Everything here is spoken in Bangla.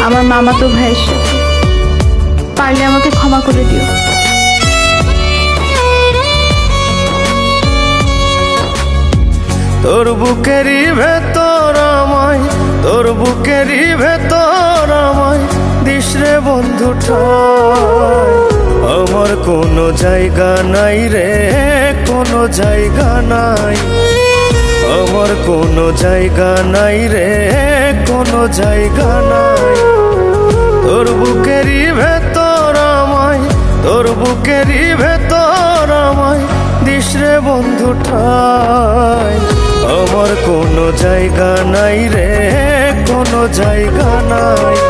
আমার মামাতো ভাইয়ের সাথে। পারলে আমাকে ক্ষমা করে দিও। তোর বুকেরই ভেতর আমায়, তোর বুকেরই ভেতর আমায় দিস রে বন্ধু ঠাই। আমার কোনো জায়গা নাই রে, কোনো জায়গা নাই। আমার কোনো জায়গা নাই রে, কোনো জায়গা নাই। তোর বুকেরই ভেতর আমায়, তোর বুকেরই ভেতর আমায় দিস রে বন্ধু ঠাই। আমার কোনো জায়গা নাই রে, কোনো জায়গা নাই।